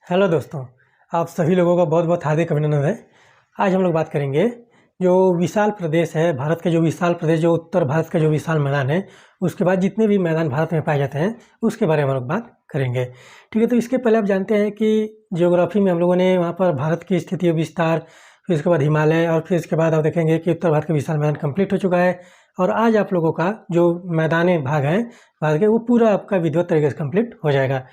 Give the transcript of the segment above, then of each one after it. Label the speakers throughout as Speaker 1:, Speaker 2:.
Speaker 1: Hello दोस्तों, आप सभी लोगों का बहुत बहुत हार्दिक अभिनंदन है। आज हम लोग बात करेंगे जो विशाल प्रदेश है, भारत के जो विशाल प्रदेश, जो उत्तर भारत का जो विशाल मैदान है, उसके बाद जितने भी मैदान भारत में पाए जाते हैं उसके बारे में हम लोग बात करेंगे। ठीक है, तो इसके पहले आप जानते हैं कि जियोग्राफी में हम लोगों ने वहाँ पर भारत की स्थिति विस्तार, फिर उसके बाद हिमालय, और फिर इसके बाद आप देखेंगे कि उत्तर भारत का विशाल मैदान कंप्लीट हो चुका है। और आज आप लोगों का जो मैदानी भाग है भारत के, वो पूरा आपका विधिवत तरीके से कंप्लीट हो जाएगा।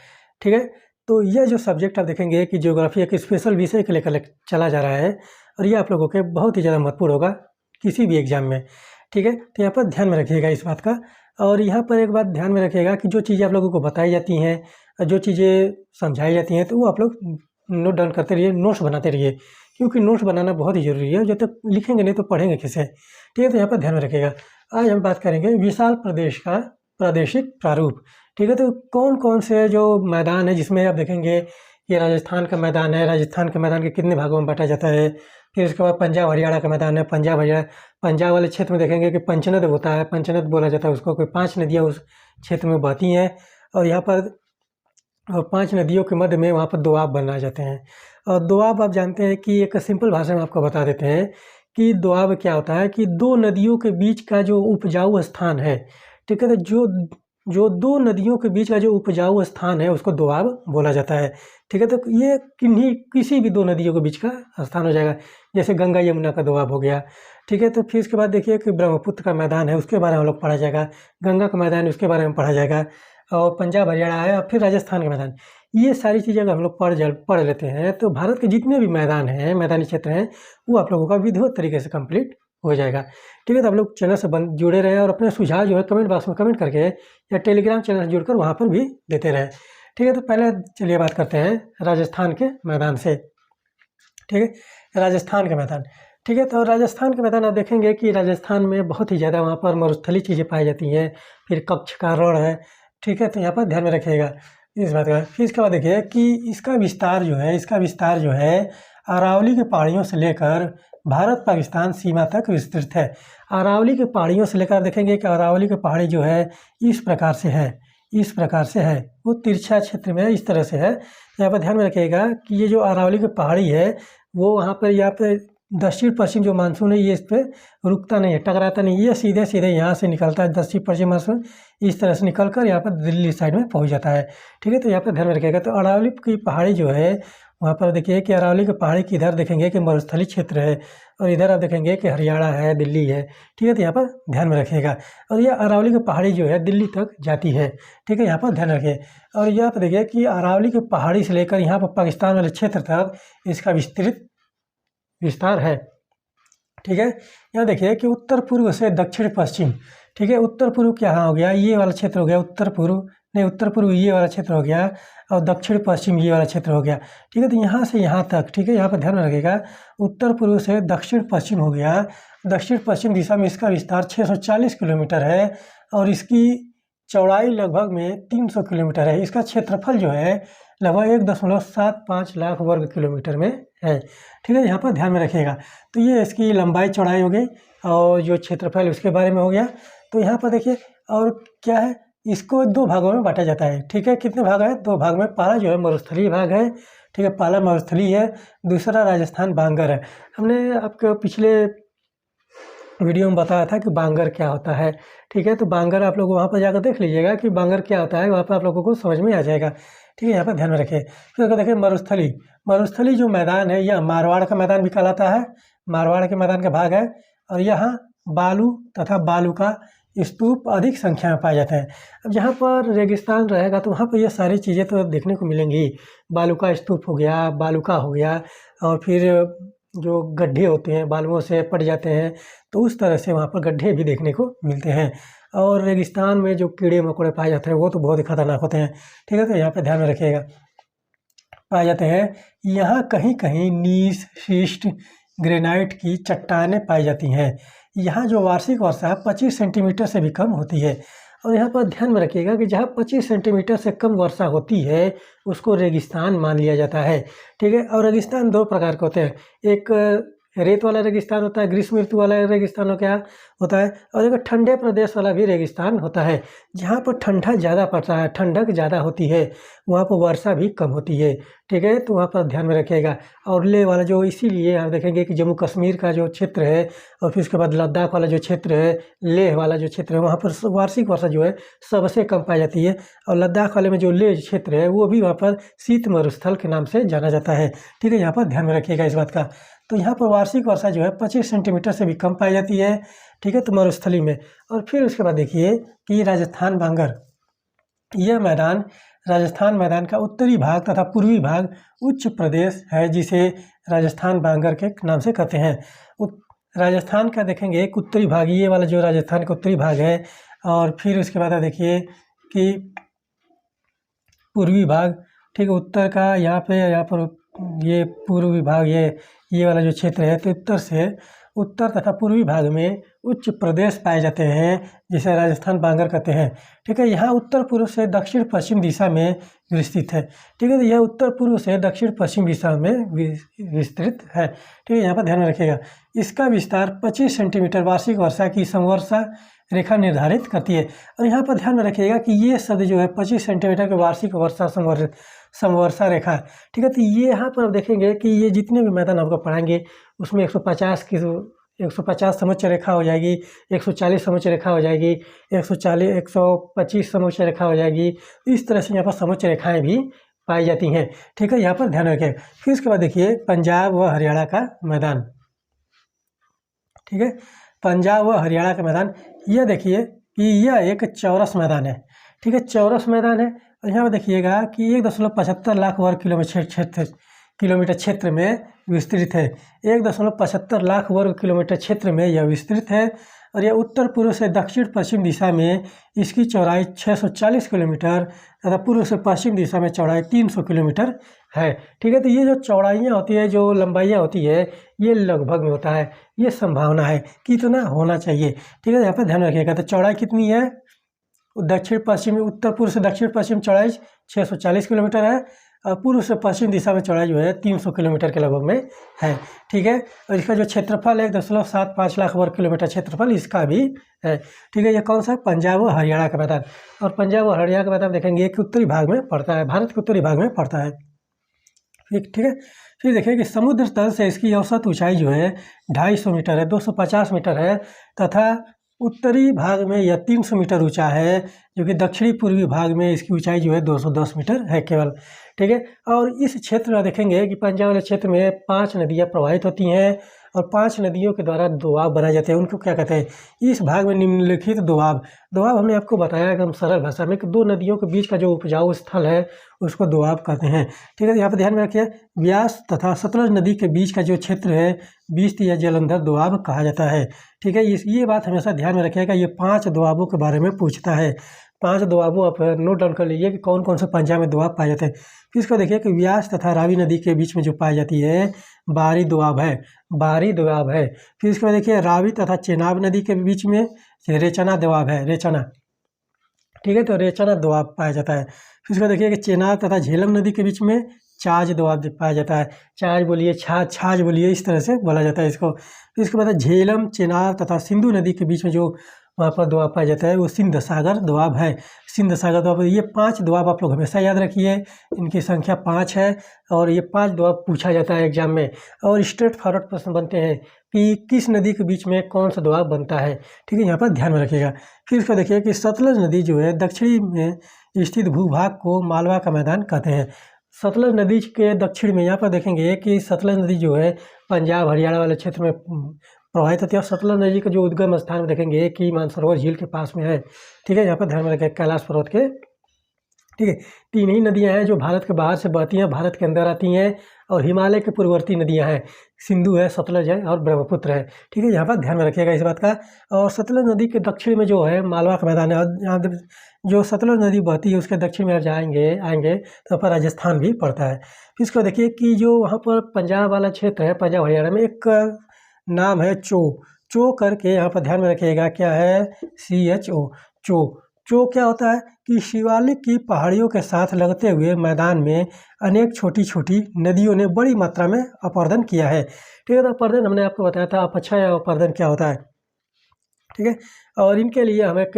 Speaker 1: ठीक है, तो यह जो सब्जेक्ट आप देखेंगे कि ज्योग्राफी एक स्पेशल विषय के लेकर चला जा रहा है, और ये आप लोगों के बहुत ही ज़्यादा महत्वपूर्ण होगा किसी भी एग्जाम में। ठीक है, तो यहाँ पर ध्यान में रखिएगा इस बात का। और यहाँ पर एक बात ध्यान में रखिएगा कि जो चीज़ें आप लोगों को बताई जाती हैं, जो चीज़ें समझाई जाती हैं, तो वो आप लोग नोट डाउन करते रहिए, नोट्स बनाते रहिए, क्योंकि नोट्स बनाना बहुत ही ज़रूरी है। जब तक लिखेंगे नहीं तो पढ़ेंगे कैसे। ठीक है, तो यहाँ पर ध्यान में रखिएगा। आज हम बात करेंगे विशाल प्रदेश का प्रादेशिक प्रारूप। ठीक है, तो कौन-कौन से जो मैदान है जिसमें आप देखेंगे ये राजस्थान का मैदान है, राजस्थान के मैदान के कितने भागों में बाँटा जाता है। फिर उसके बाद पंजाब हरियाणा का मैदान है, पंजाब वाले क्षेत्र में देखेंगे कि पंचनद होता है, पंचनद बोला जाता है उसको, कोई 5 नदियाँ उस क्षेत्र में बहती हैं। और यहाँ पर 5 नदियों के मध्य में वहाँ पर दोआब बनाए जाते हैं। और दोआब आप जानते हैं कि एक सिंपल भाषा में आपको बता देते हैं कि दोआब क्या होता है कि 2 नदियों के बीच का जो उपजाऊ स्थान है। ठीक है, तो जो 2 नदियों के बीच का जो उपजाऊ स्थान है उसको दोआब बोला जाता है। ठीक है, तो ये किसी भी 2 नदियों के बीच का स्थान हो जाएगा, जैसे गंगा यमुना का दोआब हो गया। ठीक है, तो फिर इसके बाद देखिए कि ब्रह्मपुत्र का मैदान है, उसके बारे में हम लोग पढ़ा जाएगा। गंगा का मैदान है, उसके बारे में पढ़ा जाएगा। और पंजाब हरियाणा है, और फिर राजस्थान का मैदान। ये सारी चीज़ें अगर हम लोग पढ़ लेते हैं तो भारत के जितने भी मैदान हैं, मैदानी क्षेत्र हैं, वो आप लोगों का विधिवत तरीके से कंप्लीट हो जाएगा। ठीक है, तो आप लोग चैनल से जुड़े रहें और अपने सुझाव जो है कमेंट बॉक्स में कमेंट करके या टेलीग्राम चैनल से जुड़कर वहाँ पर भी देते रहें। ठीक है, तो पहले चलिए बात करते हैं राजस्थान के मैदान से। ठीक है, राजस्थान का मैदान। ठीक है, तो राजस्थान के मैदान आप देखेंगे कि राजस्थान में बहुत ही ज़्यादा वहाँ पर मरुस्थलीय चीज़ें पाई जाती हैं। फिर कच्छ का रण है। ठीक है, तो यहाँ पर ध्यान में रखिएगा इस बात का। फिर इसके बाद देखिए कि इसका विस्तार जो है अरावली के पहाड़ियों से लेकर भारत पाकिस्तान सीमा तक विस्तृत है। अरावली के पहाड़ियों से लेकर देखेंगे कि अरावली के पहाड़ी जो है इस प्रकार से है, वो तिरछा क्षेत्र में इस तरह से है। यहाँ पर ध्यान में रखिएगा कि ये जो अरावली की पहाड़ी है वो यहाँ पे दक्षिण पश्चिम जो मानसून है ये इस पर रुकता नहीं है, टकराता नहीं, ये सीधे सीधे यहाँ से निकलता है। दक्षिण पश्चिम मानसून इस तरह से निकल कर यहाँ पर दिल्ली साइड में पहुँच जाता है। ठीक है, तो यहाँ पर ध्यान में रखिएगा। तो अरावली की पहाड़ी जो है वहाँ पर देखिए कि अरावली की पहाड़ी की इधर देखेंगे कि मरुस्थलीय क्षेत्र है, और इधर आप देखेंगे कि हरियाणा है, दिल्ली है। ठीक है, तो यहाँ पर ध्यान में रखिएगा। और यह अरावली की पहाड़ी जो है दिल्ली तक जाती है। ठीक है, यहाँ पर ध्यान रखिए। और यहाँ पर देखिए कि अरावली की पहाड़ी से लेकर यहाँ पर पाकिस्तान वाले क्षेत्र तक इसका विस्तार है। ठीक है, यहाँ देखिए कि उत्तर पूर्व से दक्षिण पश्चिम। ठीक है, उत्तर पूर्व क्या हो गया, ये वाला क्षेत्र हो गया उत्तर पूर्व ये वाला क्षेत्र हो गया, और दक्षिण पश्चिम ये वाला क्षेत्र हो गया। ठीक है, तो यहाँ से यहाँ तक। ठीक है, यहाँ पर ध्यान में रखिएगा उत्तर पूर्व से दक्षिण पश्चिम हो गया। दक्षिण पश्चिम दिशा में इसका विस्तार 640 किलोमीटर है, और इसकी चौड़ाई लगभग में 300 किलोमीटर है। इसका क्षेत्रफल जो है लगभग 1.75 लाख वर्ग किलोमीटर में है। ठीक है, यहाँ पर ध्यान में रखिएगा। तो ये इसकी लंबाई चौड़ाई हो गई, और जो क्षेत्रफल उसके बारे में हो गया। तो यहाँ पर देखिए और क्या है, इसको 2 भागों में बांटा जाता है। ठीक है, कितने भाग है, 2 भाग में। पहला जो है मरुस्थलीय भाग है। ठीक है, पहला मरुस्थलीय है, दूसरा राजस्थान बांगर है। हमने आपको पिछले वीडियो में बताया था कि बांगर क्या होता है। ठीक है, तो बांगर आप लोग वहाँ पर जाकर देख लीजिएगा कि बांगर क्या होता है, वहाँ पर आप लोगों को समझ में आ जाएगा। ठीक है, यहाँ पर ध्यान में रखिए। फिर अगर देखिए मरुस्थली जो मैदान है यह मारवाड़ का मैदान भी कहलाता है, मारवाड़ के मैदान का भाग है। और यहाँ बालू तथा बालू का स्तूप अधिक संख्या में पाए जाते हैं। अब जहाँ पर रेगिस्तान रहेगा तो वहाँ पर ये सारी चीज़ें तो देखने को मिलेंगी। बालू का स्तूप हो गया, बालू का हो गया, और फिर जो गड्ढे होते हैं बालुओं से पट जाते हैं, तो उस तरह से वहाँ पर गड्ढे भी देखने को मिलते हैं। और रेगिस्तान में जो कीड़े मकोड़े पाए जाते हैं वो तो बहुत ही खतरनाक होते हैं। ठीक है, तो यहाँ पे ध्यान में रखिएगा। पाए जाते हैं यहाँ कहीं कहीं नीस शिस्ट ग्रेनाइट की चट्टानें पाई जाती हैं। यहाँ जो वार्षिक वर्षा 25 सेंटीमीटर से भी कम होती है। और यहाँ पर ध्यान में रखिएगा कि जहाँ 25 सेंटीमीटर से कम वर्षा होती है उसको रेगिस्तान मान लिया जाता है। ठीक है, और रेगिस्तान 2 प्रकार के होते हैं। एक रेत वाला रेगिस्तान होता है, ग्रीष्म ऋतु वाला रेगिस्तान हो क्या होता है, और एक ठंडे प्रदेश वाला भी रेगिस्तान होता है। जहाँ पर ठंडा ज़्यादा पड़ता है, ठंडक ज़्यादा होती है, वहाँ पर वर्षा भी कम होती है। ठीक है, तो वहाँ पर ध्यान में रखिएगा। और लेह वाला जो, इसीलिए आप देखेंगे कि जम्मू कश्मीर का जो क्षेत्र है और फिर उसके बाद लद्दाख वाला जो क्षेत्र है, लेह वाला जो क्षेत्र है, वहाँ पर वार्षिक वर्षा जो है सबसे कम पाई जाती है। और लद्दाख वाले में जो लेह क्षेत्र है वो भी वहाँ पर शीत मरुस्थल के नाम से जाना जाता है। ठीक है, यहाँ पर ध्यान में रखिएगा इस बात का। तो यहाँ पर वार्षिक वर्षा जो है 25 सेंटीमीटर से भी कम पाई जाती है। ठीक है, तो मरुस्थली में। और फिर उसके बाद देखिए कि राजस्थान बांगर, यह मैदान राजस्थान मैदान का उत्तरी भाग तथा पूर्वी भाग उच्च प्रदेश है, जिसे राजस्थान बांगर के नाम से कहते हैं। राजस्थान का देखेंगे एक उत्तरी भाग, ये वाला जो राजस्थान का उत्तरी भाग है। और फिर उसके बाद आप देखिए कि पूर्वी भाग, ठीक है, उत्तर का यहाँ पर ये पूर्वी भाग, ये वाला जो क्षेत्र है, तो उत्तर से उत्तर तथा पूर्वी भाग में उच्च प्रदेश पाए जाते हैं, जिसे राजस्थान बांगर कहते हैं। ठीक है, यहाँ उत्तर पूर्व से दक्षिण पश्चिम दिशा में विस्तृत है। ठीक है, तो यह उत्तर पूर्व से दक्षिण पश्चिम दिशा में विस्तृत है। ठीक है, यहाँ पर ध्यान में रखिएगा। इसका विस्तार 25 सेंटीमीटर वार्षिक वर्षा की समवर्षा रेखा निर्धारित करती है। और यहाँ पर ध्यान में रखिएगा कि ये शब्द जो है 25 सेंटीमीटर की वार्षिक वर्षा समवर्षा रेखा। ठीक है, तो ये यहाँ पर आप देखेंगे कि ये जितने भी मैदान आपको पढ़ाएंगे उसमें 150 समुच्च रेखा हो जाएगी, 140 समुच्च रेखा हो जाएगी, 125 समुच्च रेखा हो जाएगी। इस तरह से यहाँ पर समुच्च रेखाएं भी पाई जाती हैं। ठीक है, यहाँ पर ध्यान रखें। फिर उसके बाद देखिए पंजाब व हरियाणा का मैदान। ठीक है, पंजाब व हरियाणा का मैदान, यह देखिए कि यह एक चौरस मैदान है। ठीक है, चौरस मैदान है। और यहाँ पर देखिएगा कि 1.75 लाख वर्ग किलोमीटर क्षेत्र में विस्तृत है। 1.75 लाख वर्ग किलोमीटर क्षेत्र में यह विस्तृत है। और यह उत्तर पूर्व से दक्षिण पश्चिम दिशा में इसकी चौड़ाई 640 किलोमीटर तथा पूर्व से पश्चिम दिशा में चौड़ाई 300 किलोमीटर है। ठीक है, तो ये जो चौड़ाइयाँ होती है, जो लंबाइयाँ होती है, ये लगभग में होता है, ये संभावना है कि इतना होना चाहिए। ठीक है, यहाँ पर ध्यान रखिएगा। तो चौड़ाई कितनी है, दक्षिण पश्चिम, उत्तर पूर्व से दक्षिण पश्चिम चौड़ाई 640 किलोमीटर है, और पूर्व से पश्चिम दिशा में चौड़ाई जो है 300 किलोमीटर के लगभग में है। ठीक है, और इसका जो क्षेत्रफल है 1.75 लाख वर्ग किलोमीटर क्षेत्रफल इसका भी है। ठीक है, ये कौन सा, पंजाब और हरियाणा का मैदान। और पंजाब और हरियाणा का मैदान देखेंगे कि उत्तरी भाग में पड़ता है, भारत के उत्तरी भाग में पड़ता है। ठीक है, फिर देखिए कि समुद्र तल से इसकी औसत ऊंचाई जो है 250 मीटर है, 250 मीटर है, तथा उत्तरी भाग में यह 300 मीटर ऊंचा है, जो कि दक्षिणी पूर्वी भाग में इसकी ऊंचाई जो है 210 मीटर है केवल। ठीक है, और इस क्षेत्र में देखेंगे कि पंजाब वाले क्षेत्र में 5 नदियाँ प्रवाहित होती हैं, और 5 नदियों के द्वारा दोआब बनाए जाते हैं। उनको क्या कहते हैं, इस भाग में निम्नलिखित दोआब हमने आपको बताया एकदम सरल भाषा में कि 2 नदियों के बीच का जो उपजाऊ स्थल है उसको दोआब कहते हैं। ठीक है, यहाँ पर ध्यान में रखिए, व्यास तथा सतलज नदी के बीच का जो क्षेत्र है बीस्त या जलंधर दोआब कहा जाता है। ठीक है, ये बात हमेशा ध्यान में रखिएगा। ये 5 दोआबों के बारे में पूछता है। 5 दोआबों आप नोट डाउन कर लीजिए कि कौन कौन से पंजाब में दोआब पाए जाते हैं। फिर इसको देखिए कि व्यास तथा रावी नदी के बीच में जो पाई जाती है बारी दोआब है, बारी दोआब है। फिर इसके बाद देखिए रावी तथा चेनाब नदी के बीच में रेचना दोआब है, रेचना। ठीक है, तो रेचना दोआब पाया जाता है। फिर इसको देखिए कि चेनाब तथा झेलम नदी के बीच में छाछ दोआब पाया जाता है। छाछ बोलिए, छाछ बोलिए, इस तरह से बोला जाता है इसको। फिर इसके बाद झेलम, चेनाब तथा सिंधु नदी के बीच में जो वहाँ पर दोआब पाया जाता है वो सिंध सागर दोआब है, सिंध सागर दोआब। ये 5 दोआब आप लोग हमेशा याद रखिए, इनकी संख्या 5 है, और ये 5 दोआब पूछा जाता है एग्जाम में। और स्ट्रेट फॉरवर्ड प्रश्न बनते हैं कि किस नदी के बीच में कौन सा दोआब बनता है। ठीक है, यहाँ पर ध्यान में रखिएगा। फिर इसको देखिए कि सतलज नदी जो है दक्षिणी में स्थित भूभाग को मालवा का मैदान कहते हैं। सतलज नदी के दक्षिण में यहाँ पर देखेंगे कि सतलज नदी जो है पंजाब हरियाणा वाले क्षेत्र में प्रवाहित होती है। और सतलज नदी का जो उद्गम स्थान में देखेंगे कि मानसरोवर झील के पास में है। ठीक है, यहाँ पर ध्यान में रखें, कैलाश पर्वत के। ठीक है, 3 ही नदियाँ हैं जो भारत के बाहर से बहती हैं, भारत के अंदर आती हैं, और हिमालय के पूर्ववर्ती नदियाँ हैं, सिंधु है, सतलज है और ब्रह्मपुत्र है। ठीक है, यहाँ पर ध्यान में रखिएगा इस बात का। और सतलज नदी के दक्षिण में जो है मालवा का मैदान है। और यहाँ जो सतलज नदी बहती है उसके दक्षिण में आएंगे तो पर राजस्थान भी पड़ता है। फिर इसको देखिए कि जो वहाँ पर पंजाब वाला क्षेत्र है, पंजाब हरियाणा में, एक नाम है चो करके, यहाँ पर ध्यान में रखिएगा क्या है, CHO, चो। चो क्या होता है कि शिवालिक की पहाड़ियों के साथ लगते हुए मैदान में अनेक छोटी-छोटी नदियों ने बड़ी मात्रा में अपरदन किया है। ठीक है, तो अपरदन हमने आपको बताया था अपक्षय या अपरदन क्या होता है। ठीक है, और इनके लिए हम एक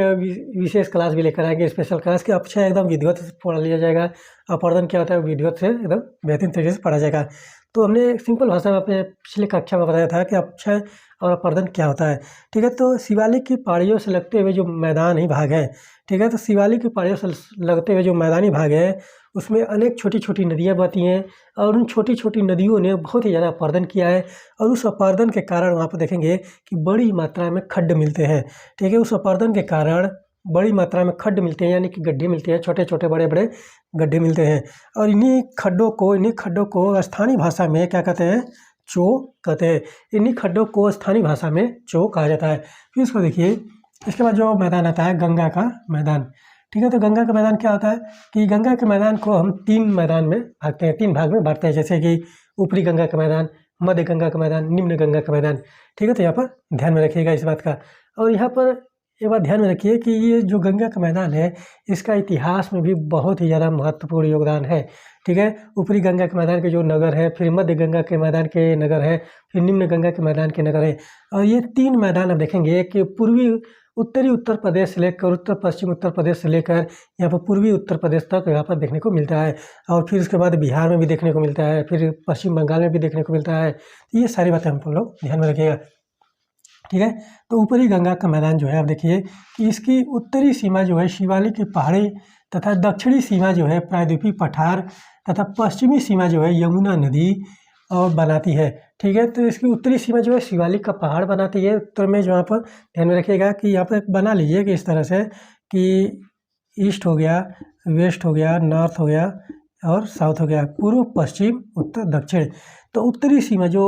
Speaker 1: विशेष क्लास भी लेकर आएंगे, स्पेशल क्लास कि अपक्षय एकदम विधिवत से पढ़ लिया जाएगा, अपरदन क्या होता है विधिवत से एकदम बेहतरीन तरीके से पढ़ा जाएगा। तो हमने सिंपल भाषा में अपने पिछले कक्षा में बताया था कि अपक्षय और अपरदन क्या होता है। ठीक है, तो शिवालिक की पहाड़ियों से लगते हुए जो मैदानी भाग है, ठीक है, तो शिवालिक की पहाड़ियों से लगते हुए जो मैदानी भाग है उसमें अनेक छोटी-छोटी नदियाँ बहती हैं और उन छोटी-छोटी नदियों ने बहुत ही ज़्यादा अपरदन किया है और उस अपरदन के कारण वहाँ पर देखेंगे कि बड़ी मात्रा में खड्ड मिलते हैं। ठीक है, उस अपरदन के कारण बड़ी मात्रा में खड्ड मिलते हैं, यानी कि गड्ढे मिलते हैं, छोटे-छोटे, बड़े-बड़े गड्ढे मिलते हैं और इन्हीं खड्डों को स्थानीय भाषा में क्या कहते हैं? चो कहते हैं। इन्हीं खड्डों को स्थानीय भाषा में चो कहा जाता है। फिर इसको देखिए, इसके बाद जो मैदान आता है गंगा का मैदान। ठीक है, तो गंगा का मैदान क्या होता है कि गंगा के मैदान को हम 3 मैदान में भागते हैं, 3 भाग में बाँटते हैं, जैसे कि ऊपरी गंगा का मैदान, मध्य गंगा का मैदान, निम्न गंगा का मैदान। ठीक है, तो यहाँ पर ध्यान में रखिएगा इस बात का। और यहाँ पर एक बात ध्यान में रखिए कि ये जो गंगा का मैदान है, इसका इतिहास में भी बहुत ही ज़्यादा महत्वपूर्ण योगदान है। ठीक है, ऊपरी गंगा के मैदान के जो नगर है, फिर मध्य गंगा के मैदान के नगर है, फिर निम्न गंगा के मैदान के नगर है और ये 3 मैदान आप देखेंगे कि उत्तरी उत्तर प्रदेश से लेकर उत्तर पश्चिम उत्तर प्रदेश से लेकर यहाँ पर पूर्वी उत्तर प्रदेश तक यहाँ पर देखने को मिलता है और फिर उसके बाद बिहार में भी देखने को मिलता है, फिर पश्चिम बंगाल में भी देखने को मिलता है। ये सारी बातें हम लोग ध्यान में रखिएगा। ठीक है, तो ऊपरी गंगा का मैदान जो है आप देखिए कि इसकी उत्तरी सीमा जो है शिवालिक की पहाड़ी तथा दक्षिणी सीमा जो है प्रायद्वीपीय पठार तथा पश्चिमी सीमा जो है यमुना नदी और बनाती है। ठीक है, तो इसकी उत्तरी सीमा जो है शिवालिक का पहाड़ बनाती है। उत्तर में जो यहाँ पर ध्यान में रखिएगा कि यहाँ पर बना लीजिए कि इस तरह से कि ईस्ट हो गया, वेस्ट हो गया, नॉर्थ हो गया और साउथ हो गया, पूर्व पश्चिम उत्तर दक्षिण। तो उत्तरी सीमा जो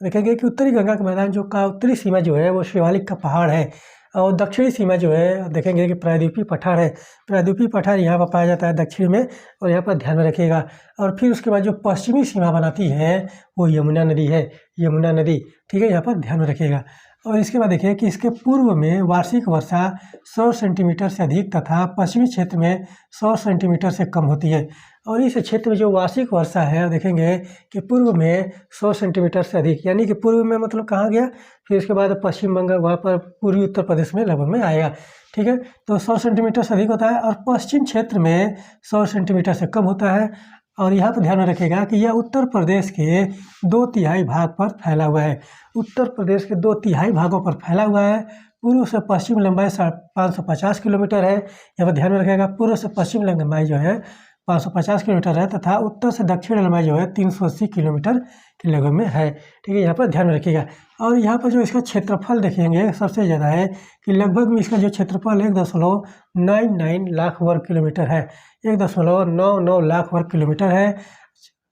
Speaker 1: देखेंगे कि उत्तरी गंगा का मैदान जो का उत्तरी सीमा जो है वो शिवालिक का पहाड़ है और दक्षिणी सीमा जो है देखेंगे कि प्रायद्वीपीय पठार है। प्रायद्वीपीय पठार यहाँ पर पाया जाता है दक्षिण में और यहाँ पर ध्यान में रखिएगा। और फिर उसके बाद जो पश्चिमी सीमा बनाती है वो यमुना नदी है, यमुना नदी। ठीक है, यहाँ पर ध्यान में रखिएगा। और इसके बाद देखिए कि इसके पूर्व में वार्षिक वर्षा 100 सेंटीमीटर से अधिक तथा पश्चिमी क्षेत्र में 100 सेंटीमीटर से कम होती है। और इस क्षेत्र में जो वार्षिक वर्षा है देखेंगे कि पूर्व में 100 सेंटीमीटर से अधिक, यानी कि पूर्व में मतलब कहाँ गया, फिर उसके बाद पश्चिम बंगाल वहाँ पर पूर्वी उत्तर प्रदेश में लगभग में आएगा। ठीक है, तो 100 सेंटीमीटर से अधिक होता है और पश्चिम क्षेत्र में 100 सेंटीमीटर से कम होता है। और यहाँ पर ध्यान में रखिएगा कि यह उत्तर प्रदेश के 2/3 भाग पर फैला हुआ है। उत्तर प्रदेश के 2/3 भागों पर फैला हुआ है। पूर्व से पश्चिम लंबाई 550 किलोमीटर है। यहाँ पर ध्यान में रखिएगा, पूर्व से पश्चिम लंबाई जो है 550 किलोमीटर है तथा उत्तर से दक्षिण लंबाई जो है 380 किलोमीटर के लगभग में है। ठीक है, यहाँ पर ध्यान में रखिएगा। और यहाँ पर जो इसका क्षेत्रफल देखेंगे सबसे ज़्यादा है कि लगभग में इसका जो क्षेत्रफल 1.99 लाख वर्ग किलोमीटर है, 1.99 लाख वर्ग किलोमीटर है।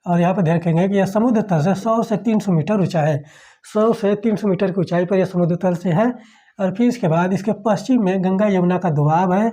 Speaker 1: और यहाँ पर ध्यान रखेंगे कि यह समुद्र तल से 100 से 300 मीटर ऊँचा है, 100 से 300 मीटर की ऊंचाई पर यह समुद्र तल से है। और फिर इसके बाद इसके पश्चिम में गंगा यमुना का दोआब है।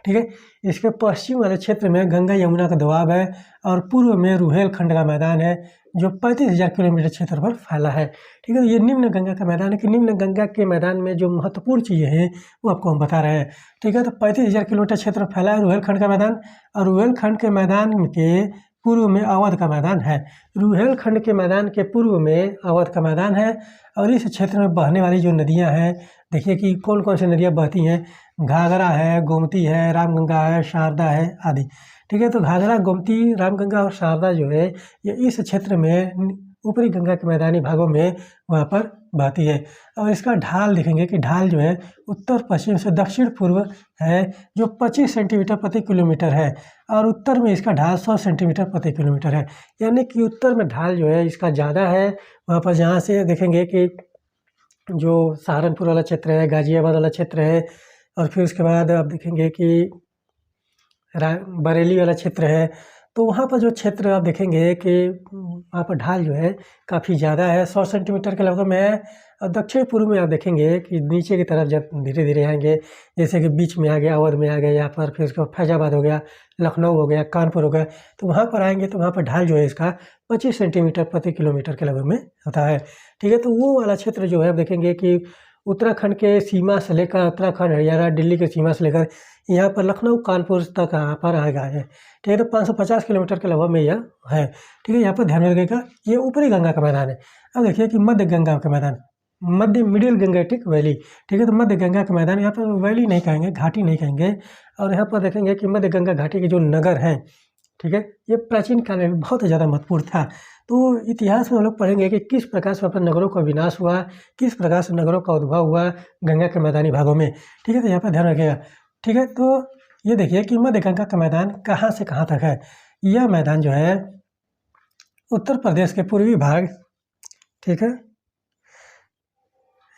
Speaker 1: ठीक है, इसके पश्चिम वाले क्षेत्र में गंगा यमुना का दोआब है और पूर्व में रुहेलखंड का मैदान है जो 35,000 किलोमीटर क्षेत्र पर फैला है। ठीक है, तो ये निम्न गंगा का मैदान है कि निम्न गंगा के मैदान में जो महत्वपूर्ण चीज़ें हैं वो आपको हम बता रहे हैं। ठीक है, तो 35,000 किलोमीटर क्षेत्र फैला है रुहेलखंड का मैदान और रुहेलखंड के मैदान के पूर्व में अवध का मैदान है। रुहेलखंड के मैदान के पूर्व में अवध का मैदान है और इस क्षेत्र में बहने वाली जो नदियाँ हैं देखिए कि कौन कौन सी नदियाँ बहती हैं। घाघरा है, गोमती है, रामगंगा है, शारदा है आदि। ठीक है, तो घाघरा, गोमती, रामगंगा और शारदा जो है ये इस क्षेत्र में ऊपरी गंगा के मैदानी भागों में वहाँ पर बहती है। और इसका ढाल देखेंगे कि ढाल जो है उत्तर पश्चिम से दक्षिण पूर्व है जो 25 सेंटीमीटर प्रति किलोमीटर है और उत्तर में इसका ढाल 100 सेंटीमीटर प्रति किलोमीटर है। यानी कि उत्तर में ढाल जो है इसका ज़्यादा है। वहाँ पर जहाँ से देखेंगे कि जो सहारनपुर वाला क्षेत्र है, गाज़ियाबाद वाला क्षेत्र है और फिर उसके बाद आप देखेंगे कि बरेली वाला क्षेत्र है, तो वहाँ पर जो क्षेत्र आप देखेंगे कि वहाँ पर ढाल जो है काफ़ी ज़्यादा है, 100 सेंटीमीटर के लगभग में है। और दक्षिण पूर्व में आप देखेंगे कि नीचे की तरफ जब धीरे धीरे आएंगे, जैसे कि बीच में आ गया, अवध में आ गया, यहाँ पर फिर उसके बाद फैजाबाद हो गया, लखनऊ हो गया, कानपुर हो गया, तो वहाँ पर आएंगे तो वहाँ पर ढाल जो है इसका 25 सेंटीमीटर प्रति किलोमीटर के लगभग में होता है। ठीक है, तो वो वाला क्षेत्र जो है आप देखेंगे कि उत्तराखंड के सीमा से लेकर उत्तराखंड, हरियाणा, दिल्ली के सीमा से लेकर यहाँ पर लखनऊ, कानपुर तक यहाँ पर आएगा है। ठीक है, तो 550 किलोमीटर के लगभग में यह है। ठीक है, यहाँ पर ध्यान में रखिएगा, ये ऊपरी गंगा का मैदान है। अब देखिए कि मध्य गंगा का मैदान, मध्य मिडिल गंगेटिक वैली। ठीक है, तो मध्य गंगा का मैदान, यहाँ पर वैली नहीं कहेंगे, घाटी नहीं कहेंगे। और यहाँ पर देखेंगे कि मध्य गंगा घाटी के जो नगर हैं, ठीक है, ये प्राचीन काल में बहुत ज़्यादा महत्वपूर्ण था। तो इतिहास में हम लोग पढ़ेंगे कि किस प्रकार से अपने नगरों का विनाश हुआ, किस प्रकार से नगरों का उद्भव हुआ गंगा के मैदानी भागों में। ठीक है, तो यहाँ पर ध्यान रखिएगा। ठीक है, तो ये देखिए कि मध्य गंगा का मैदान कहाँ से कहाँ तक है। यह मैदान जो है उत्तर प्रदेश के पूर्वी भाग, ठीक है,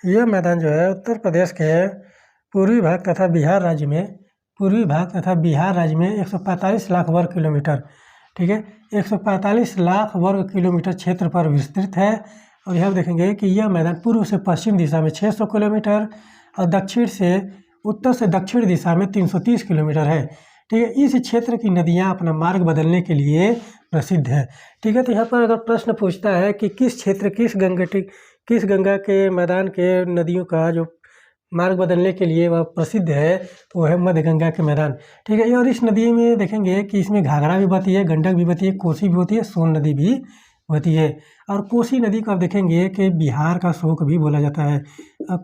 Speaker 1: यह मैदान जो है उत्तर प्रदेश के पूर्वी भाग तथा बिहार राज्य में 145 लाख वर्ग किलोमीटर, ठीक है, 145 लाख वर्ग किलोमीटर क्षेत्र पर विस्तृत है। और यहाँ देखेंगे कि यह मैदान पूर्व से पश्चिम दिशा में 600 किलोमीटर और उत्तर से दक्षिण दिशा में 330 किलोमीटर है। ठीक है, इस क्षेत्र की नदियाँ अपना मार्ग बदलने के लिए प्रसिद्ध है। ठीक है, तो यहाँ पर अगर प्रश्न पूछता है कि किस क्षेत्र, किस गंगा के मैदान के नदियों का जो मार्ग बदलने के लिए वह प्रसिद्ध है, तो वह है मध्य गंगा के मैदान। ठीक है, और इस नदी में देखेंगे कि इसमें घाघरा भी बहती है, गंडक भी बहती है, कोसी भी होती है, सोन नदी भी बहती है। और कोसी नदी को आप देखेंगे कि बिहार का शोक भी बोला जाता है।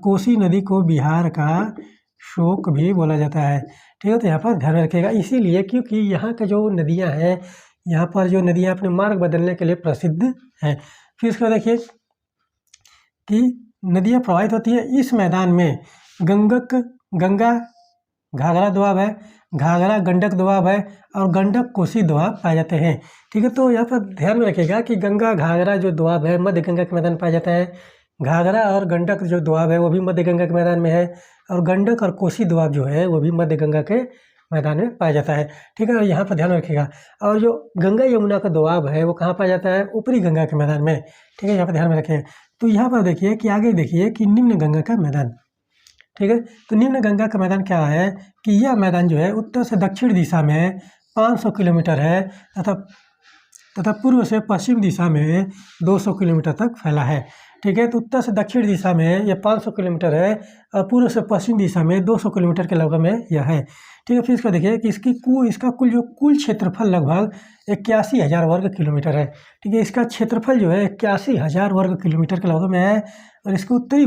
Speaker 1: कोसी नदी को बिहार का शोक भी बोला जाता है। ठीक है, तो यहाँ पर ध्यान रखिएगा, इसीलिए क्योंकि यहाँ के जो नदियाँ हैं, यहाँ पर जो नदियाँ अपने मार्ग बदलने के लिए प्रसिद्ध हैं। फिर इसको देखिए कि नदियाँ प्रवाहित होती है इस मैदान में। गंगा घाघरा दोआब है, घाघरा गंडक दोआब है और गंडक कोसी दोआब पाए जाते हैं। ठीक है, तो यहाँ पर ध्यान में रखिएगा कि गंगा घाघरा जो दोआब है मध्य गंगा के मैदान पाया जाता है। घाघरा और गंडक जो दोआब है वो भी मध्य गंगा के मैदान में है। और गंडक और कोसी दोआब जो है वो भी मध्य गंगा के मैदान में पाया जाता है। ठीक है, और यहाँ पर ध्यान रखिएगा। और जो गंगा यमुना का दोआब है वो कहाँ पाया जाता है, ऊपरी गंगा के मैदान में। ठीक है, यहाँ पर ध्यान में रखिए। तो यहाँ पर देखिए कि आगे देखिए कि निम्न गंगा का मैदान। ठीक है, तो निम्न गंगा का मैदान क्या है कि यह मैदान जो है उत्तर से दक्षिण दिशा में 500 किलोमीटर है तथा पूर्व से पश्चिम दिशा में 200 किलोमीटर तक फैला है। ठीक है, तो उत्तर से दक्षिण दिशा में यह 500 किलोमीटर है और पूर्व से पश्चिम दिशा में 200 किलोमीटर के लगभग में यह है। ठीक है, फिर इसको देखिए कि इसका कुल क्षेत्रफल लगभग 81,000 वर्ग किलोमीटर है। ठीक है, इसका क्षेत्रफल जो है 81,000 वर्ग किलोमीटर के लगभग में है। और इसके उत्तरी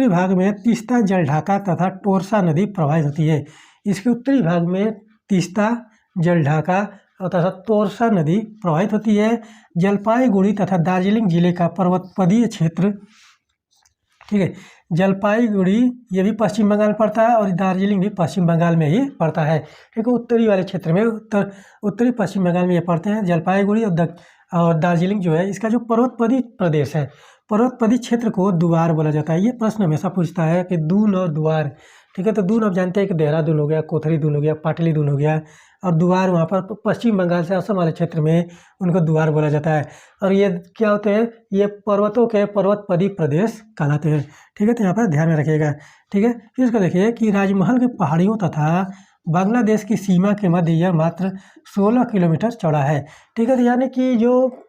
Speaker 1: भाग में तीस्ता, जलढाका तथा टोरसा नदी प्रवाहित होती है। इसके उत्तरी भाग में तीस्ता, जलढाका तथा टोरसा नदी प्रवाहित होती है। जलपाईगुड़ी तथा दार्जिलिंग जिले का पर्वतपदीय क्षेत्र, ठीक है, जलपाईगुड़ी ये भी पश्चिम बंगाल में पड़ता है और दार्जिलिंग भी पश्चिम बंगाल में ही पड़ता है। ठीक है, उत्तरी वाले क्षेत्र में उत्तरी पश्चिम बंगाल में ये पड़ते हैं। जलपाईगुड़ी और दार्जिलिंग जो है इसका जो पर्वतपदी प्रदेश है, पर्वतपदी क्षेत्र को दुआर बोला जाता है। ये प्रश्न हमेशा पूछता है कि दून और दुआर। ठीक है, तो दून आप जानते हैं कि देहरादून हो गया, कोथरी दून हो गया, पाटली दून हो गया। और दुआर वहाँ पर पश्चिम बंगाल से असम वाले क्षेत्र में उनको दुआर बोला जाता है। और ये क्या होते हैं, ये पर्वतों के पर्वतपदी प्रदेश कहलाते हैं। ठीक है, तो यहाँ पर ध्यान में रखिएगा। ठीक है, फिर इसको देखिए कि राजमहल के पहाड़ियों तथा बांग्लादेश की सीमा के मध्य यह मात्र 16 किलोमीटर चौड़ा है। ठीक है, तो यानी कि जो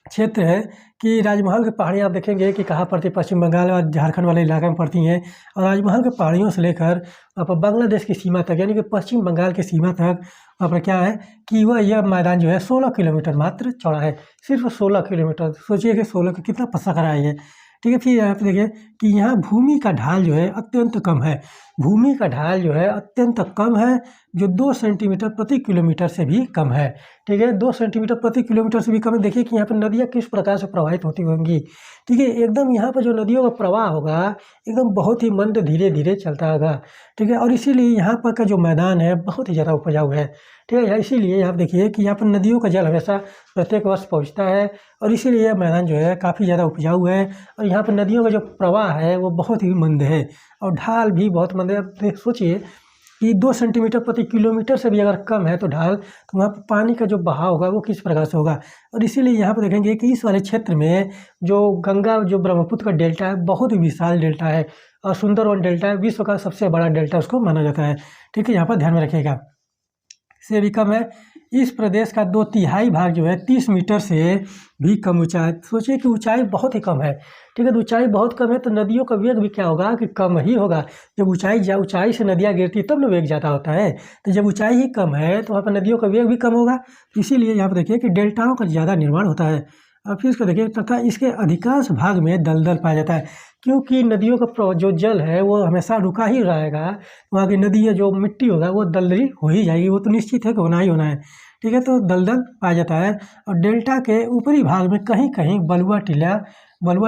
Speaker 1: क्षेत्र है कि राजमहल की पहाड़ियाँ आप देखेंगे कि कहाँ पड़ती है, पश्चिम बंगाल और झारखंड वाले इलाके में पड़ती हैं। और राजमहल के पहाड़ियों से लेकर वहाँ पर बांग्लादेश की सीमा तक यानी कि पश्चिम बंगाल की सीमा तक वहाँ पर क्या है कि यह मैदान जो है 16 किलोमीटर मात्र चौड़ा है। सिर्फ 16 किलोमीटर, सोचिए कि 16 का कितना पसक रहा है ये। ठीक है, फिर यहाँ पे देखिए कि यहाँ भूमि का ढाल जो है अत्यंत कम है। भूमि का ढाल जो है अत्यंत कम है, जो 2 सेंटीमीटर प्रति किलोमीटर से भी कम है। ठीक है, 2 सेंटीमीटर प्रति किलोमीटर से भी कम है। देखिए कि यहाँ पर नदियाँ किस प्रकार से प्रवाहित होती होंगी। ठीक है, एकदम यहाँ पर जो नदियों का प्रवाह होगा एकदम बहुत ही मंद, धीरे धीरे चलता होगा। ठीक है, और इसीलिए यहाँ पर का जो मैदान है बहुत ही ज़्यादा उपजाऊ है। ठीक है, इसीलिए यहाँ देखिए कि यहाँ पर नदियों का जल हमेशा प्रत्येक वर्ष पहुँचता है और इसीलिए यह मैदान जो है काफ़ी ज़्यादा उपजाऊ है। और यहाँ पर नदियों का जो प्रवाह है वो बहुत ही मंद है और ढाल भी बहुत मंद है। अब सोचिए कि 2 सेंटीमीटर प्रति किलोमीटर से भी अगर कम है तो ढाल, तो वहाँ पर पानी का जो बहाव होगा वो किस प्रकार से होगा। और इसीलिए यहाँ पर देखेंगे कि इस वाले क्षेत्र में जो गंगा, जो ब्रह्मपुत्र का डेल्टा है बहुत ही विशाल डेल्टा है और सुंदरवन डेल्टा है, विश्व का सबसे बड़ा डेल्टा उसको माना जाता है। ठीक है, यहाँ पर ध्यान में रखिएगा। से भी कम है। इस प्रदेश का 2/3 भाग जो है 30 मीटर से भी कम ऊंचा है। सोचिए कि ऊंचाई बहुत ही कम है, ठीक है। तो ऊंचाई बहुत कम है तो नदियों का वेग भी क्या होगा कि कम ही होगा। जब ऊंचाई से नदियाँ गिरती तब ना वेग ज़्यादा होता है। तो जब ऊंचाई ही कम है तो वहाँ पर नदियों का वेग भी कम होगा। इसीलिए यहाँ पर देखिए कि डेल्टाओं का ज़्यादा निर्माण होता है। और फिर इसको देखिए तथा इसके अधिकांश भाग में दलदल पाया जाता है, क्योंकि नदियों का जो जल है वो हमेशा रुका ही रहेगा। वहाँ की नदी है जो मिट्टी होगा वो दलदली हो ही जाएगी, वो तो निश्चित है कि होना ही होना है, ठीक है। तो दलदल पाया जाता है। और डेल्टा के ऊपरी भाग में कहीं कहीं बलुआ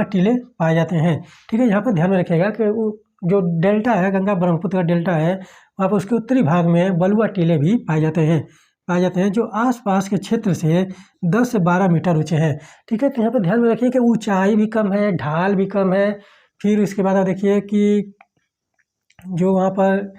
Speaker 1: टीले पाए जाते हैं, ठीक है। यहाँ पर ध्यान में रखिएगा कि जो डेल्टा है, गंगा ब्रह्मपुत्र का डेल्टा है, वहाँ पर उसके उत्तरी भाग में बलुआ टीले भी पाए जाते हैं जो आसपास के क्षेत्र से 10 से 12 मीटर ऊंचे हैं, ठीक है। तो यहाँ पर ध्यान में रखिए कि ऊंचाई भी कम है, ढाल भी कम है। फिर इसके बाद आप देखिए कि जो वहाँ पर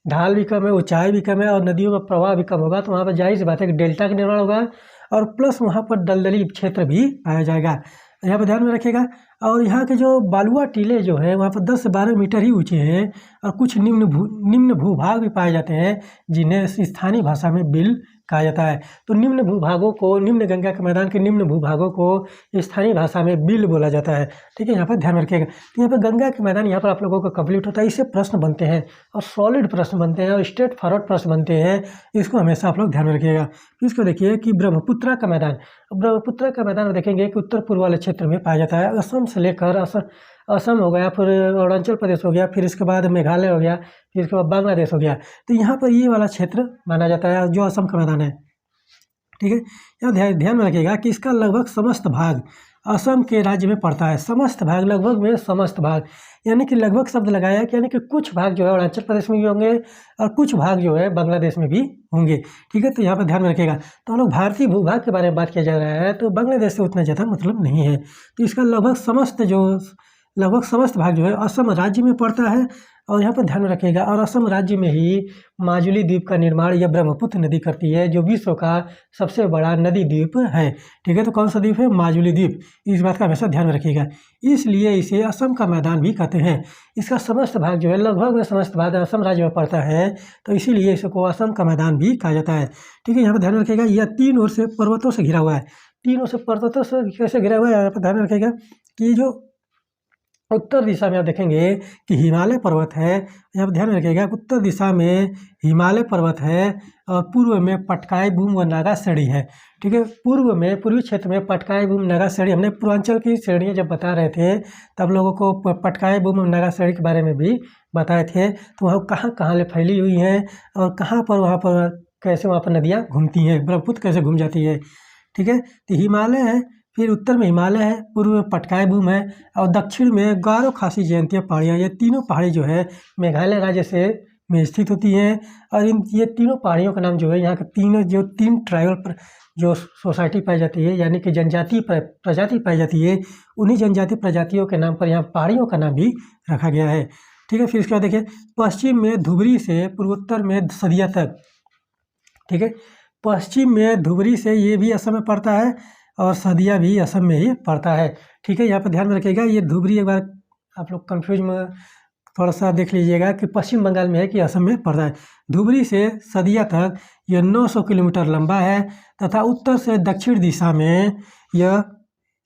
Speaker 1: ढाल भी कम है, ऊंचाई भी कम है और नदियों का प्रवाह भी कम होगा, तो वहाँ पर जाहिर सी बात है कि डेल्टा का निर्माण होगा और प्लस वहाँ पर दलदली क्षेत्र भी पाया जाएगा। यहाँ पर ध्यान में रखिएगा। और यहाँ के जो बालुआ टीले जो है वहाँ पर 10 से 12 मीटर ही ऊँचे हैं और कुछ निम्न भूभाग भी पाए जाते हैं जिन्हें स्थानीय भाषा में बिल कहा जाता है। तो निम्न गंगा के मैदान के निम्न भूभागों को स्थानीय भाषा में बिल बोला जाता है, ठीक है। यहाँ पर ध्यान रखिएगा। तो यहाँ पर गंगा के मैदान यहाँ पर आप लोगों का कंप्लीट होता है। इससे प्रश्न बनते हैं और सॉलिड प्रश्न बनते हैं और स्ट्रेट फॉरवर्ड प्रश्न बनते हैं, इसको हमेशा आप लोग ध्यान में रखिएगा। इसको देखिए कि ब्रह्मपुत्र का मैदान देखेंगे कि उत्तर पूर्व वाले क्षेत्र में पाया जाता है। असम से लेकर असम हो गया, फिर अरुणाचल प्रदेश हो गया, फिर इसके बाद मेघालय हो गया, फिर इसके बाद बांग्लादेश हो गया। तो यहाँ पर ये वाला क्षेत्र माना जाता है जो असम का मैदान है, ठीक है। यहाँ ध्यान में रखिएगा कि इसका लगभग समस्त भाग असम के राज्य में पड़ता है। समस्त भाग, लगभग में समस्त भाग, यानी कि लगभग शब्द लगाया है, यानी कि कुछ भाग जो है अरुणाचल प्रदेश में भी होंगे और कुछ भाग जो है बांग्लादेश में भी होंगे, ठीक है। तो यहाँ पर ध्यान में रखिएगा। तो हम लोग भारतीय भूभाग के बारे में बात किया जा रहा है, तो बांग्लादेश से उतना ज़्यादा मतलब नहीं है। तो इसका लगभग समस्त भाग जो है असम राज्य में पड़ता है। और यहाँ पर ध्यान में रखिएगा। और असम राज्य में ही माजुली द्वीप का निर्माण यह ब्रह्मपुत्र नदी करती है, जो विश्व का सबसे बड़ा नदी द्वीप है, ठीक है। तो कौन सा द्वीप है? माजुली द्वीप। इस बात का हमेशा ध्यान में रखिएगा। इसलिए इसे असम का मैदान भी कहते हैं। इसका समस्त भाग जो है, लगभग में समस्त भाग असम राज्य में पड़ता है, तो इसीलिए इसको असम का मैदान भी कहा जाता है, ठीक है। यहाँ पर ध्यान में रखिएगा। यह 3 ओर से पर्वतों से घिरा हुआ है। 3 ओर से पर्वतों से कैसे घिरा हुआ है, यहाँ पर ध्यान में रखिएगा कि जो उत्तर दिशा में आप देखेंगे कि हिमालय पर्वत है। यहाँ पर ध्यान रखिएगा, उत्तर दिशा में हिमालय पर्वत है और पूर्व में पटकाई बूम व नागा श्रेणी है, ठीक है। पूर्वी क्षेत्र में पटकाई बूम नागा श्रेणी, हमने पूर्वांचल की श्रेणियाँ जब बता रहे थे तब लोगों को पटकाई बूम नागा श्रेणी के बारे में भी बताए थे। तो वह कहाँ ले फैली हुई हैं और कहाँ पर वहाँ पर कैसे वहाँ पर नदियाँ घूमती हैं, ब्रह्मपुत्र कैसे घूम जाती है, ठीक है। तो हिमालय है, फिर उत्तर में हिमालय है, पूर्व में पटकाई बूम है और दक्षिण में गारो खासी जयंतिया पहाड़ियाँ। ये तीनों पहाड़ी जो है मेघालय राज्य में स्थित होती हैं। और ये तीनों पहाड़ियों का नाम जो है, यहाँ के 3 ट्राइबल जो सोसाइटी पाई जाती है, यानी कि जनजातीय प्रजाति पाई जाती है, उन्हीं जनजातीय प्रजातियों के नाम पर यहाँ पहाड़ियों का नाम भी रखा गया है, ठीक है। फिर इसके बाद देखिए, पश्चिम में धुबरी से पूर्वोत्तर में सदिया तक, ठीक है। पश्चिम में धुबरी से ये भी असम में पड़ता है और सदिया भी असम में ही पड़ता है, ठीक है। यहाँ पर ध्यान में रखिएगा। ये धुबरी एक बार आप लोग कंफ्यूज में थोड़ा सा देख लीजिएगा कि पश्चिम बंगाल में है कि असम में पड़ता है। धुबरी से सदिया तक यह 900 किलोमीटर लंबा है तथा उत्तर से दक्षिण दिशा में यह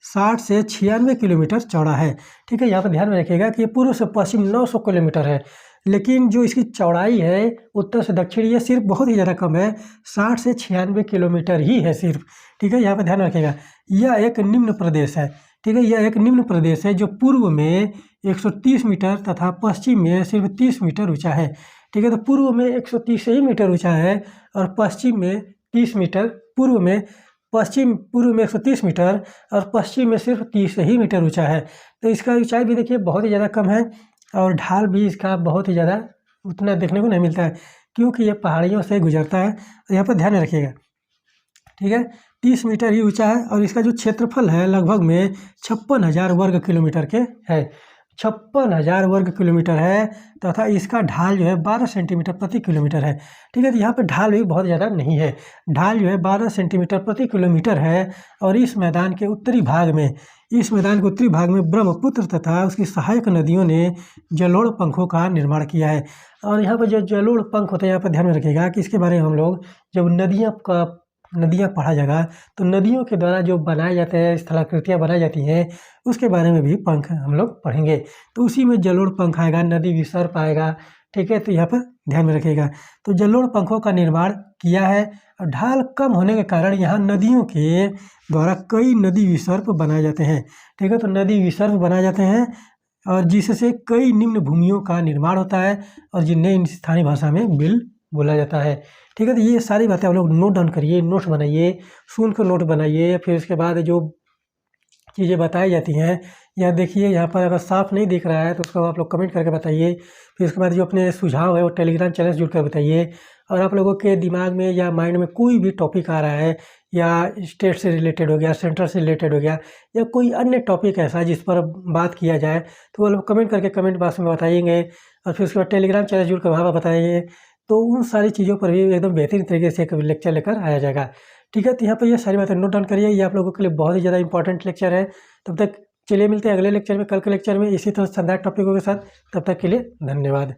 Speaker 1: 60 से 96 किलोमीटर चौड़ा है, ठीक है। यहाँ पर ध्यान में रखिएगा कि पूर्व से पश्चिम 900 किलोमीटर है, लेकिन जो इसकी चौड़ाई है उत्तर से दक्षिण ये सिर्फ बहुत ही ज़्यादा कम है, 60 से 96 किलोमीटर ही है सिर्फ, ठीक है। यहाँ पर ध्यान रखिएगा। यह एक निम्न प्रदेश है, ठीक है। यह एक निम्न प्रदेश है जो पूर्व में 130 मीटर तथा पश्चिम में सिर्फ 30 मीटर ऊँचा है, ठीक है। तो पूर्व में 130 ही मीटर ऊँचा है और पश्चिम में 30 मीटर, पूर्व में 130 मीटर और पश्चिम में सिर्फ 30 ही मीटर ऊँचा है। तो इसका ऊंचाई भी देखिए बहुत ही ज़्यादा कम है और ढाल भी इसका बहुत ही ज़्यादा उतना देखने को नहीं मिलता है, क्योंकि ये पहाड़ियों से गुजरता है। यहाँ पर ध्यान रखिएगा, ठीक है। 30 मीटर ही ऊंचा है और इसका जो क्षेत्रफल है लगभग में 56,000 वर्ग किलोमीटर के है, 56,000 वर्ग किलोमीटर है तथा इसका ढाल जो है 12 सेंटीमीटर प्रति किलोमीटर है, ठीक है। तो यहाँ पे ढाल भी बहुत ज़्यादा नहीं है, ढाल जो है 12 सेंटीमीटर प्रति किलोमीटर है। और इस मैदान के उत्तरी भाग में ब्रह्मपुत्र तथा उसकी सहायक नदियों ने जलोढ़ पंखों का निर्माण किया है। और यहाँ पर जो जलोढ़ पंख होते हैं, यहाँ पर ध्यान में रखिएगा कि इसके बारे में हम लोग जब नदियाँ पढ़ा जाएगा तो नदियों के द्वारा जो बनाए जाते हैं स्थलाकृतियाँ बनाई जाती हैं उसके बारे में भी पंख हम लोग पढ़ेंगे। तो उसी में जलोढ़ पंख आएगा, नदी विसर्प आएगा, ठीक है। तो यहाँ पर ध्यान में रखिएगा। तो जलोढ़ पंखों का निर्माण किया है और ढाल कम होने के कारण यहाँ नदियों के द्वारा कई नदी विसर्प बनाए जाते हैं, ठीक है। तो नदी विसर्प बनाए जाते हैं और जिससे कई निम्न भूमियों का निर्माण होता है और जिन्हें स्थानीय भाषा में बिल बोला जाता है, ठीक है। तो ये सारी बातें आप लोग नोट डाउन करिए, नोट्स बनाइए, सुन कर नोट बनाइए। फिर उसके बाद जो चीज़ें बताई जाती हैं या देखिए यहाँ पर अगर साफ नहीं दिख रहा है तो उसको आप लोग कमेंट करके बताइए। फिर उसके बाद जो अपने सुझाव है वो टेलीग्राम चैनल से जुड़ कर बताइए। और आप लोगों के दिमाग में या माइंड में कोई भी टॉपिक आ रहा है या स्टेट से रिलेटेड हो गया, सेंटर से रिलेटेड हो गया या कोई अन्य टॉपिक ऐसा जिस पर बात किया जाए तो वो लोग कमेंट करके कमेंट बॉक्स में बताइएंगे। और फिर उसके बाद टेलीग्राम चैनल जुड़ कर वहाँ पर बताइए। तो उन सारी चीज़ों पर भी एकदम बेहतरीन तरीके से एक लेक्चर लेकर आया जाएगा, ठीक है। तो यहाँ पर ये सारी बातें नोट डाउन करिए, ये आप लोगों के लिए बहुत ही ज़्यादा इंपॉर्टेंट लेक्चर है। तब तक चलिए मिलते हैं अगले लेक्चर में, कल के लेक्चर में इसी तरह शानदार टॉपिकों के साथ। तब तक के लिए धन्यवाद।